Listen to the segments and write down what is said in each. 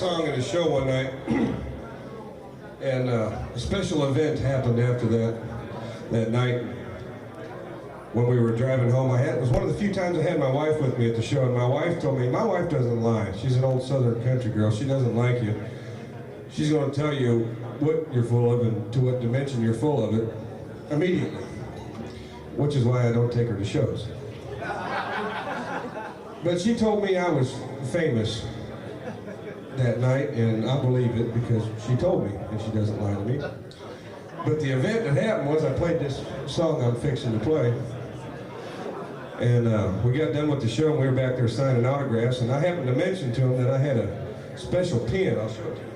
song at a show one night, and a special event happened after that night. When we were driving home, it was one of the few times I had my wife with me at the show, and my wife told me, my wife doesn't lie. She's an old southern country girl. She doesn't like you. She's going to tell you what you're full of and to what dimension you're full of it immediately, which is why I don't take her to shows. But she told me I was famous that night, and I believe it because she told me, and she doesn't lie to me. But the event that happened was I played this song I'm fixing to play. And we got done with the show, and we were back there signing autographs, and I happened to mention to him that I had a special pen. I'll show it to you.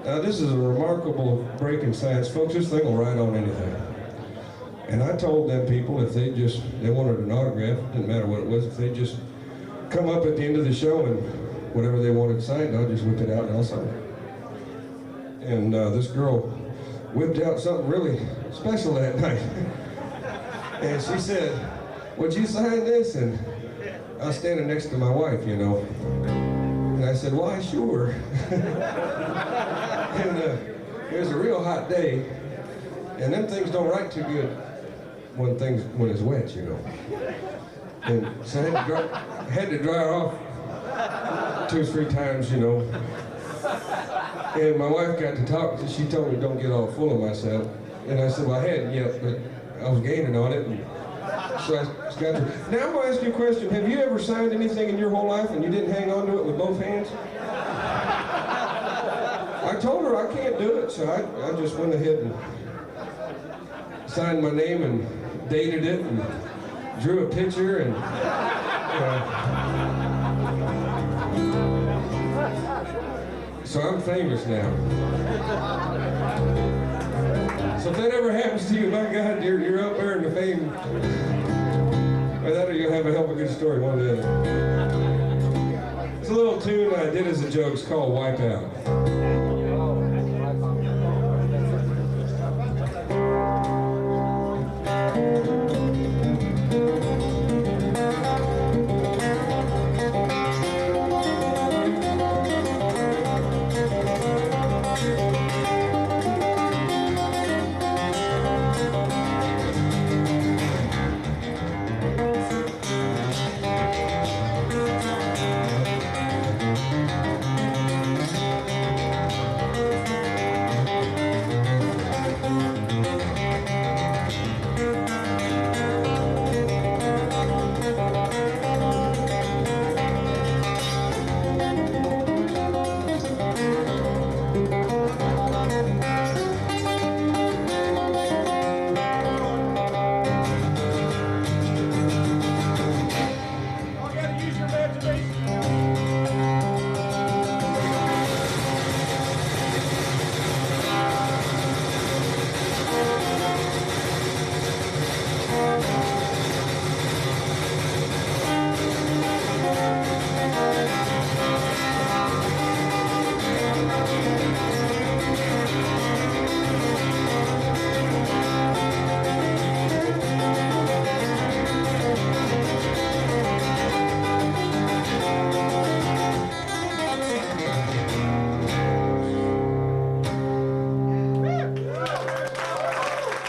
Now, this is a remarkable break in science. Folks, this thing will write on anything. And I told them people if they wanted an autograph, it didn't matter what it was, if they just come up at the end of the show and whatever they wanted signed, I'll just whip it out and I'll sign it. And this girl whipped out something really special that night. And she said, would you sign this? And I was standing next to my wife, you know. And I said, why, sure. And it was a real hot day. And them things don't write too good when it's wet, you know. And so I had to dry it off 2 or 3 times, you know. And my wife got to talk, she told me don't get all full of myself. And I said, well, I hadn't yet, but I was gaining on it. And so I got to. Now I'm going to ask you a question. Have you ever signed anything in your whole life and you didn't hang on to it with both hands? I told her I can't do it, so I just went ahead and signed my name and dated it and drew a picture and so I'm famous now. So if that ever happens to you, my God, you're up there in the fame. Or that or you'll have a hell of a good story one day. It's a little tune I did as a joke. It's called Wipeout.